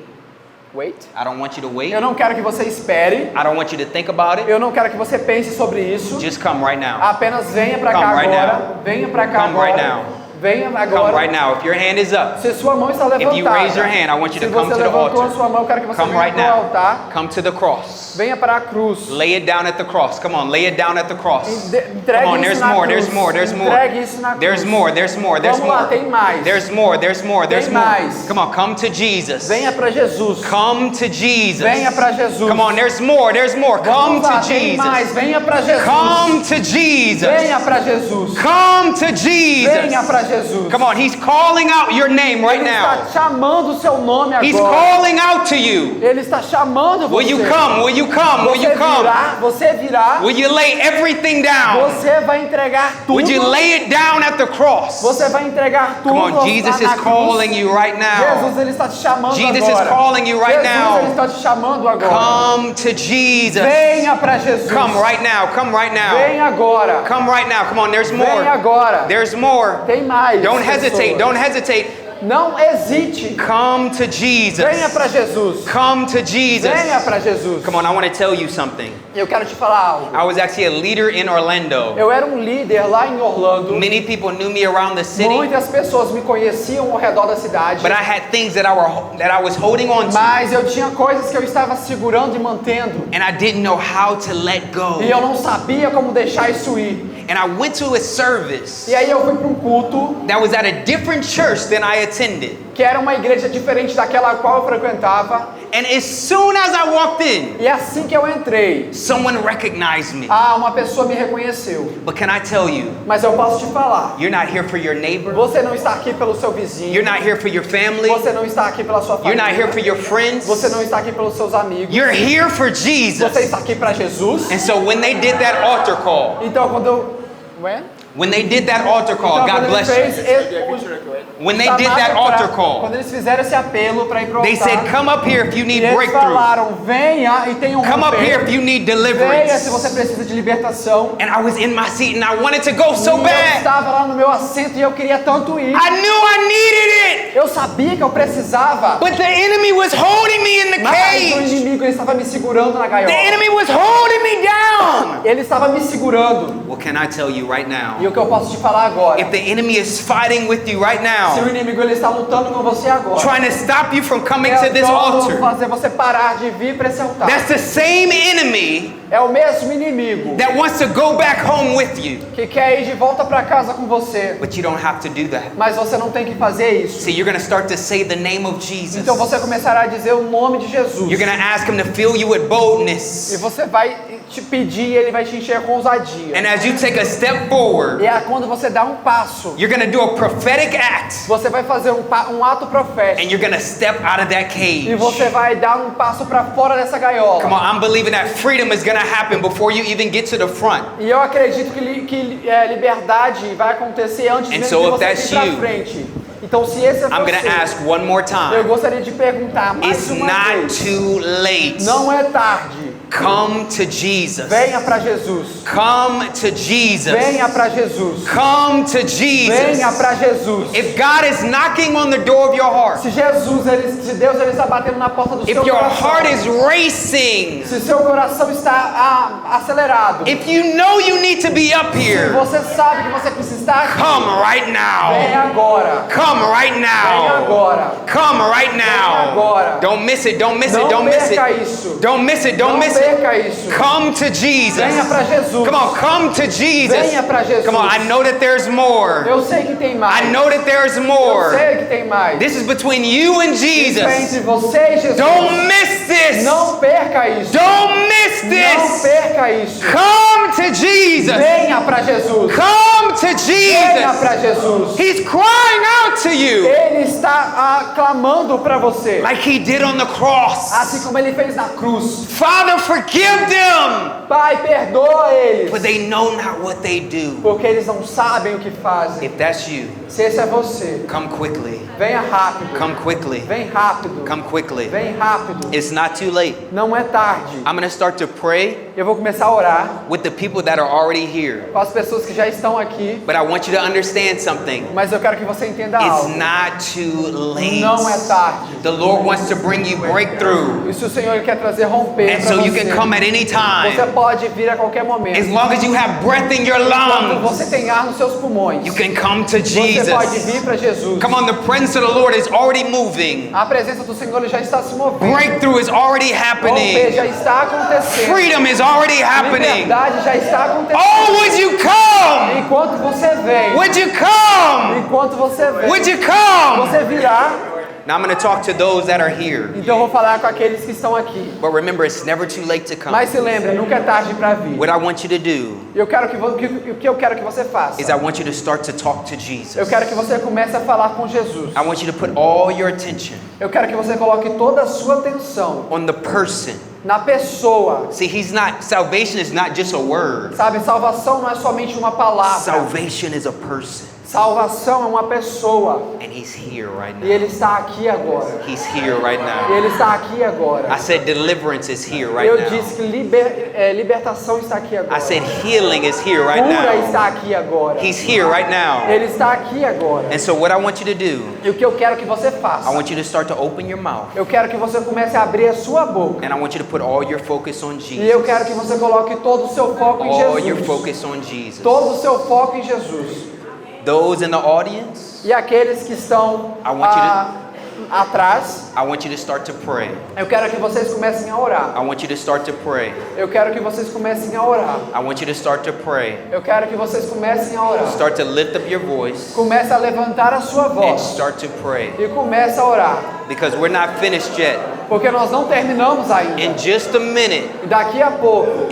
Wait. I don't want you to wait. Eu não quero que você espere. I don't want you to think about it. Eu não quero que você pense sobre isso. Just come right now. Apenas venha pra cá Come right agora. now. Venha pra cá Come agora. right now. Venha Come agora. right now. If your hand is up, Se sua mão está levantada. if you raise your hand, I want you Se to come você to the levantou a altar. sua mão, eu quero que você Come venha right para o now. altar. Come to the cross. Venha para a cruz. Lay it down at the cross. Come on, lay it down at the cross. Entregue Come on, isso there's na more, cruz. there's more, there's more. Entregue isso na cruz. There's more, there's more, there's Vamos lá, more. tem mais. There's more, there's more, there's Tem more. mais. Come on, come to Jesus. Venha para Jesus. Come to Jesus. Venha para Jesus. Come on, there's more, there's more. Come Vamos lá, to tem mais. Jesus. Venha para Jesus. Come to Jesus. Venha para Jesus. Come to Jesus. Venha para Jesus. Come on, he's calling out your name right Ele now. está chamando o seu nome He's agora. calling out to you. Ele está chamando você. Will you come? Will you come? Will Você you come? virá, você virá. Will you lay everything down? Você vai entregar tudo. Would you lay it down at the cross? Você vai entregar tudo. Come on, Jesus na is cruz. calling you right now. Jesus, ele está te chamando Jesus agora. is calling you right Jesus, now. ele está te chamando agora. Come to Jesus. Venha para Jesus. Come right now. Come right now. Venha agora. Come right now. Come on, there's Venha more. agora. There's more. Tem mais. Don't hesitate. pessoas. Don't hesitate. Não hesite. Come to Jesus. Venha para Jesus. Come to Jesus. Venha para Jesus. Come on, I want to tell you something. Eu quero te falar algo. I was actually a leader in Orlando. Eu era um líder lá em Orlando. Many people knew me around the city, Muitas pessoas me conheciam ao redor da cidade. but I had things that I was holding on to, Mas eu tinha coisas que eu estava segurando e mantendo. and I didn't know how to let go. E eu não sabia como deixar isso ir. And I went to a service E aí eu fui para um culto that was at a different church than I attended. que era uma igreja diferente daquela a qual eu frequentava. And as soon as I walked in, E assim que eu entrei, someone recognized me. uma pessoa me reconheceu. But can I tell you, Mas eu posso te falar, you're not here for your neighbor. você não está aqui pelo seu vizinho. You're not here for your family. Você não está aqui pela sua You're família. not here for your friends. Você não está aqui pelos seus amigos. You're here for Você Jesus. está aqui para Jesus. And so when they did that altar call, Então quando eu... when they did that altar call, Então, God quando bless ele you. fez When they did that altar call, quando eles fizeram esse apelo para ir pro altar, they said, come up here if you e need eles breakthrough. falaram, venha e tenha um Come up here romper. if you need Venha se deliverance. você precisa de libertação. And I was in my seat and I wanted to go so E eu bad. estava lá no meu assento e eu queria tanto ir. I knew I needed it. Eu sabia que eu precisava. But the enemy was holding me in the Mas o cage. inimigo ele estava me segurando na gaiola. The enemy was holding me down. Ele estava me segurando. What can I tell you right E now? o que eu posso te falar agora? If the enemy is fighting with you right Se o now, inimigo ele está lutando com você agora, trying to stop you from coming to this tentando altar, fazer você parar de vir para esse altar. that's the same enemy É o mesmo inimigo that wants to go back home with you. que quer ir de volta para casa com você. But you don't have to do that. Mas você não tem que fazer isso. See, you're going to start to say the name of Jesus. Então você começará a dizer o nome de Jesus. You're going to ask him to fill you with E boldness. você vai te pedir e ele vai te encher com ousadia. And as you take a step forward, E é quando você dá um passo, you're going to do a prophetic act. você vai fazer um ato profético. And you're going to step out of that cage. E você vai dar um passo para fora dessa gaiola. Come on, I'm believing that freedom is going to happen before you even get to the front. E eu acredito que liberdade vai acontecer antes And mesmo so de if você that's ir para you, frente. Então se esse é I'm going to você, ask one more eu time. gostaria de perguntar mais It's uma not vez. too late. Não é tarde. Come to Jesus. Venha para Jesus. Come to Jesus. Venha para Jesus. Come to Venha Jesus. para Jesus. If God is knocking on the door of your heart, Se Deus ele está batendo na porta do if seu your coração. heart is racing, Se seu coração está acelerado. if you know you need to be up Se here, você sabe que você precisa estar aqui. come right Venha now. agora. Come right Venha now. agora. Come right Venha now. agora. Don't miss it. Don't miss it. Não Don't miss perca it. isso. Don't miss it. Don't Não miss it. perca isso. Come to Jesus. Venha para Jesus. Come on, come to Jesus. Venha para Jesus. Come on, I know that there's more. Eu sei que tem mais. I know that there's Eu more. sei que tem mais. This is between you and Isso é Jesus. entre você e Jesus. Don't miss this. Não perca isso. Don't miss Não this. perca isso. Come to Jesus. Venha para Jesus. Come to Venha Jesus. para Jesus. He's crying out to you Ele está clamando para você. like he did on the cross. Assim como ele fez na cruz. Father, forgive them, Pai, perdoa eles. for they know not what they do. Porque eles não sabem o que fazem. If that's you, Se esse é você, come quickly. venha rápido. Come quickly. Vem rápido. Come quickly. Vem rápido. It's not too late. Não é tarde. I'm going to start to pray Eu vou começar a orar with the people that are already here. com as pessoas que já estão aqui. aqui, but I want you to understand something. mas eu quero que você entenda It's algo. not too late. Não é tarde. The Lord wants to bring you breakthrough. E se o Senhor quer trazer romper And para so you você, can come at any time. você pode vir a qualquer As momento. long as you have breath in your Quando lungs, você tem ar nos seus pulmões, you can come to você pode vir Jesus. para Jesus. Come on, the presence of the Lord is already moving. A presença do Senhor já está se movendo. Breakthrough is already Romper happening. já está acontecendo. Freedom is already happening. Liberdade já está acontecendo. Oh, would you come? Enquanto você vem, Would you come? enquanto você vem, Would you come? você virá. Now I'm going to talk to those that are here. Então eu vou falar com aqueles que estão aqui. But remember, it's never too late to come. Mas se lembre, nunca é tarde para vir. What I want you to do Eu quero que o que eu quero que você faça? is I want you to start to talk to Jesus. Eu quero que você comece a falar com Jesus. I want you to put all your attention Eu quero que você coloque toda a sua atenção on the person. na pessoa. See, salvation is not just a word. Sabe, salvação não é somente uma palavra. Salvation is a person. Salvação é uma pessoa. And he's here right E now. ele está aqui agora. He's here right E now. ele está aqui agora. I said deliverance is here right Eu now. disse que libertação está aqui agora. I said healing is here right Cura now. está aqui agora. He's here right now. Ele está aqui agora. And so what I want you to do, E o que eu quero que você faça? I want you to start to open your mouth. Eu quero que você comece a abrir a sua boca. And I want you to put all your focus on E eu quero Jesus. que você coloque todo o seu foco em All your Jesus. focus on Jesus. Todo o seu foco em Jesus. Those in the audience, E aqueles que estão I want you atrás, I want you to start to pray. eu quero que vocês comecem a orar. I want you to start to pray. Eu quero que vocês comecem a orar. I want you to start to pray. Eu quero que vocês comecem a orar. Start to lift up your voice Comece a levantar a sua and voz. start to pray. E comece a orar. Because we're not finished yet. Porque nós não terminamos ainda. In just a minute, E daqui a pouco,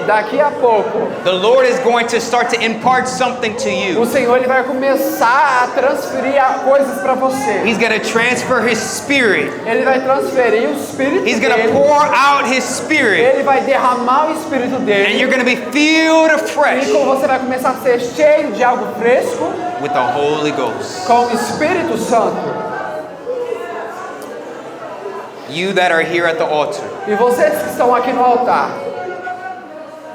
daqui a pouco, the Lord is going to start to impart something to o you. Senhor ele vai começar a transferir coisas para você. He's going to transfer His Spirit. Ele vai transferir o Espírito He's going to dele. pour out His Spirit. Ele vai derramar o Espírito And dele. you're going to be filled afresh E você vai começar a ser cheio de algo fresco with the Holy Ghost. com o Espírito Santo. You that are here at the altar, E vocês que estão aqui no altar,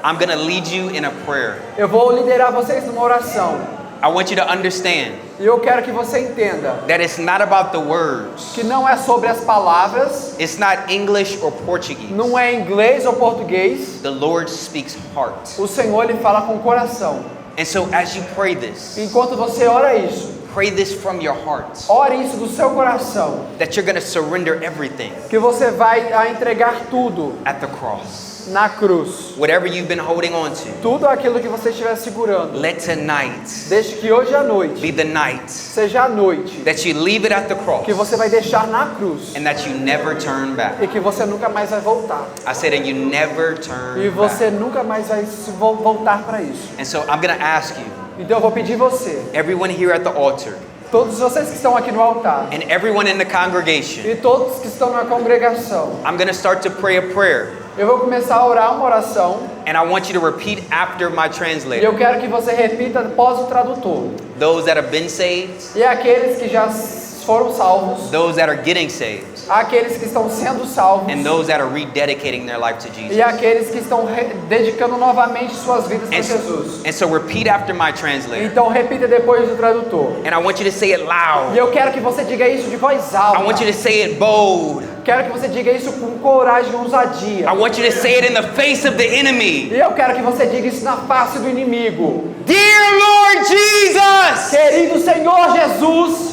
I'm going to lead you in a prayer. eu vou liderar vocês numa oração. I want you to understand E eu quero que você entenda that it's not about the words. que não é sobre as palavras, It's not English or Portuguese. não é inglês ou português. The Lord speaks heart. O Senhor ele fala com o coração. And so as you pray this, Enquanto você ora isso, pray this from your heart. ore isso do seu coração, That you're going to surrender everything que você vai a entregar tudo at the cross. na cruz. Whatever you've been holding on to, Tudo aquilo que você estiver segurando. let tonight Deixe que hoje à noite be the night seja a noite that you leave it at the cross que você vai deixar na cruz and that you never turn back. e que você nunca mais vai voltar. I said, and you never E turn você back. nunca mais vai se voltar para isso. And so I'm going to ask you, Então eu vou pedir você, everyone here at the altar todos vocês que estão aqui no altar and everyone in the congregation, e todos que estão na congregação, I'm going to start to pray a prayer. eu vou começar a orar uma oração And I want you to repeat after my e translator. eu quero que você repita após o tradutor. Those that have been saved, E aqueles que já foram salvos, those that are getting saved, aqueles que estão sendo salvos and those that are rededicating their life to e Jesus. aqueles que estão dedicando novamente suas vidas para Jesus. And so repeat after my translator. Então repita depois do tradutor. And I want you to say it E loud. eu quero que você diga isso de voz I want you alta. to say it bold. Quero que você diga isso com coragem e ousadia. I want you to say it in the face of the enemy. E eu quero que você diga isso na face do inimigo. Dear Lord Jesus, Querido Senhor Jesus,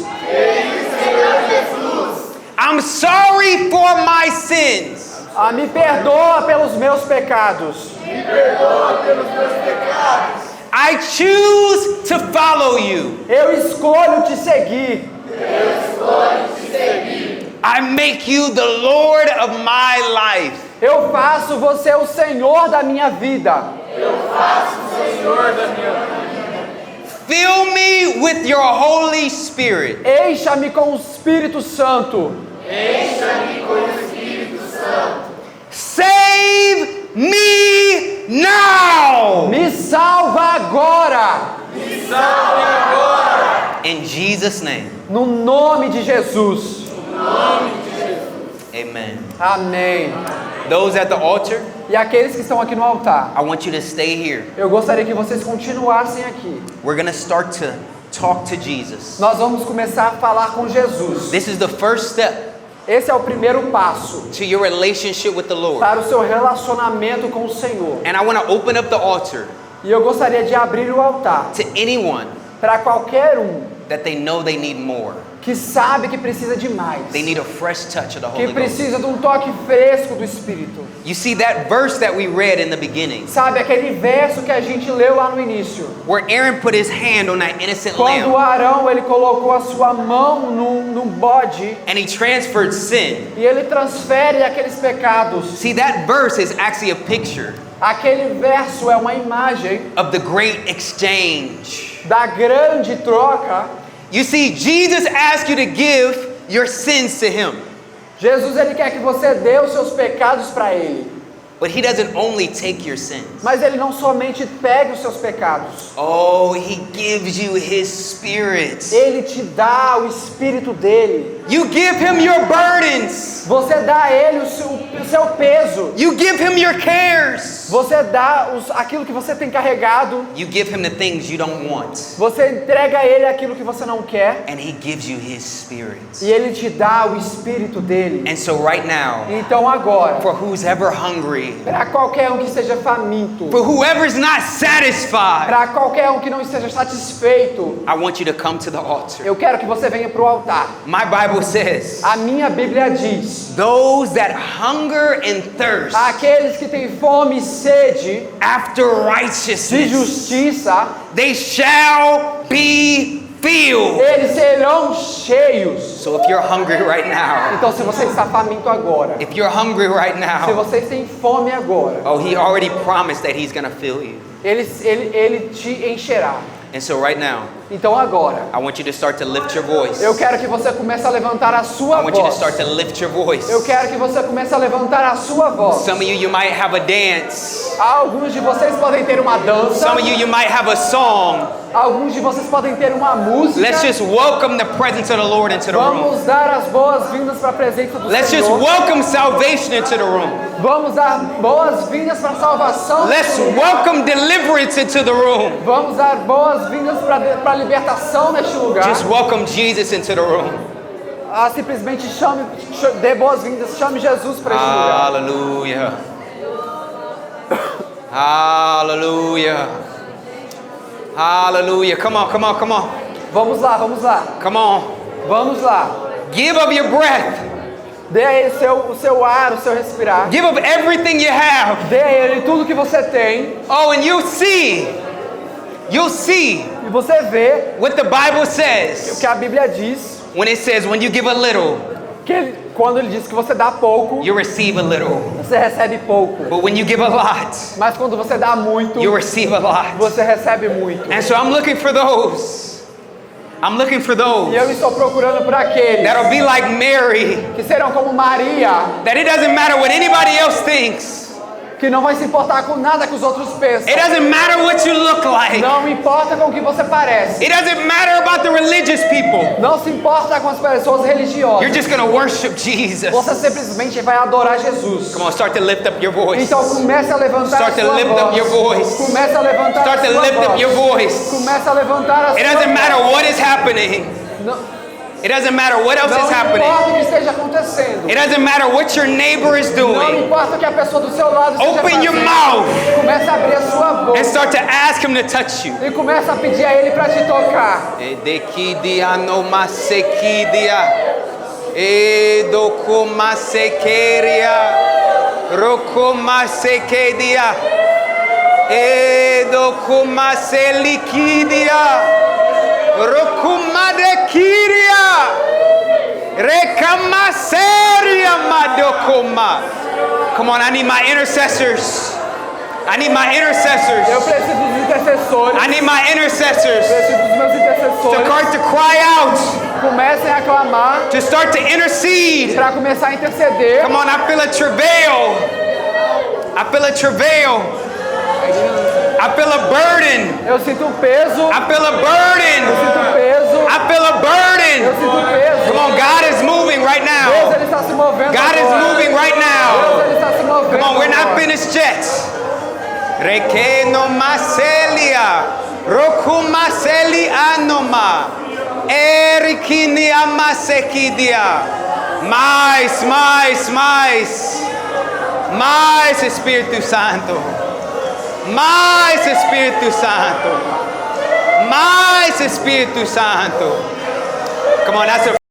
I'm sorry for my sins. me perdoa pelos meus pecados. I choose to follow you. Eu escolho te seguir. I make you the Lord of my life. Eu faço você o Senhor da minha vida. Fill me with your Holy Spirit. Encha-me com o Espírito Santo. Save me now. Me salva agora. In Jesus' name, No nome de Jesus. amen. Amém. Those at the altar, E aqueles que estão aqui no altar, I want you to stay here. eu gostaria que vocês continuassem aqui. We're going to start to talk to Jesus. Nós vamos começar a falar com Jesus. This is the first step Esse é o primeiro passo to your relationship with the Lord. para o seu relacionamento com o Senhor. And I want to open up the altar E eu gostaria de abrir o altar to anyone para qualquer that they know they need more. que sabe que precisa de mais, They need a fresh touch of the que Holy Ghost. precisa de um toque fresco do Espírito. You see that verse that we read in the beginning, Sabe aquele verso que a gente leu lá no início? where Aaron put his hand on that innocent Quando lamb Arão ele colocou a sua mão num bode and he transferred sin. e ele transfere aqueles pecados. See, that verse is actually a picture Aquele verso é uma imagem of the great exchange. da grande troca. You see, Jesus asked you to give your sins to him, Jesus ele quer que você dê os seus pecados para ele, but he doesn't only take your sins. mas ele não somente pega os seus pecados. Oh, he gives you his spirit. Ele te dá o Espírito dele. You give him your burdens. Você dá a ele o seu peso. You give him your cares. Você dá aquilo que você tem carregado. You give him the things you don't want, Você entrega a ele aquilo que você não quer. and he gives you his spirit. E ele te dá o Espírito dele. And so right now, Então agora, for who's ever hungry, para qualquer um que esteja faminto, for whoever's not satisfied, para qualquer um que não esteja satisfeito, I want you to come to the altar. eu quero que você venha para o altar. My Bible says, A minha Bíblia diz: those that hunger and thirst aqueles que têm fome e sede after de righteousness, justiça, they shall be filled. eles serão cheios. So if you're hungry right now, Então, se você está faminto agora, if you're hungry right se now, vocês têm fome agora, oh, he already promised that he's going to fill you. ele te encherá. And so right now, Então agora, I want you to start to lift your voice. eu quero que você comece a levantar a sua I want you to voz. start to lift your voice. Eu quero que você comece a levantar a sua voz. Some of you might have a dance. Alguns de vocês podem ter uma dança. Some of you might have a song. Alguns de vocês podem ter uma música. Let's just welcome the presence of the Lord into the room. Vamos dar as boas-vindas para a presença do Let's just Senhor. welcome salvation into the room. Vamos dar boas-vindas para a salvação. Let's welcome deliverance into the room. Vamos dar boas-vindas para a libertação neste lugar. Just welcome Jesus into the room. Simplesmente dê boas-vindas, chame Jesus para este lugar. Hallelujah. Hallelujah. Hallelujah. Come on, come on, come on. Vamos lá, vamos lá. Come on. Vamos lá. Give up your breath. Dê a ele o seu ar, o seu respirar. Give up everything you have. Dê a ele tudo que você tem. Oh, and you'll see E você vê what the Bible o says que a Bíblia diz. when it says when you give a little, Quando ele diz que você dá pouco, you receive a little. você recebe pouco. But when you give a lot, Mas quando você dá muito, you receive a lot. você recebe muito. And so I'm looking for those. I'm looking for those E eu estou procurando por aqueles that'll be like Mary, que serão como Maria, that it doesn't matter what anybody else thinks. que não vai se importar com nada que os outros pensam. It doesn't matter what you look like. Não importa com o que você parece. It doesn't matter about the religious people. Não se importa com as pessoas You're religiosas. just going to worship Jesus. Você simplesmente vai adorar Jesus. Come on, start to lift up your voice. Então comece a levantar Start a to sua lift up your voz. voice. Comece a levantar Start a to sua lift up your voz. voice. Comece a levantar a sua It doesn't matter voz. what is happening. Não, It doesn't matter what else não is happening. importa o que esteja acontecendo. It doesn't matter what your neighbor is Não doing. importa o que a pessoa do seu lado esteja Open your fazendo. mouth Comece a abrir a sua and boca start to ask him to touch you. e comece a pedir a Ele para te tocar. Edekidia no masekidia. Edokumasekeria. Rokumasekedia. Edokumaselikidia. Rokumadekiria. Rekamaseria madokoma. Come on, I need my intercessors. I need my intercessors. Eu preciso dos intercessores. I need my intercessors Preciso dos meus to intercessores. start to cry out, Comecem a clamar to start to intercede. para começar a interceder. Come on, I feel a travail. I feel a travail. I feel a burden. Eu sinto um peso. I feel a Eu burden. sinto um peso. I feel a Eu burden. sinto um peso. Come on, God is moving right Deus now. ele está se movendo God is agora. moving right Deus now. ele está se movendo open his chest. Rekeno maselia. Rokumaseli anoma. Erikini amasekidia. Mais. Mais Espírito Santo. Mais Espírito Santo. Mais Espírito Santo. Come on, that's a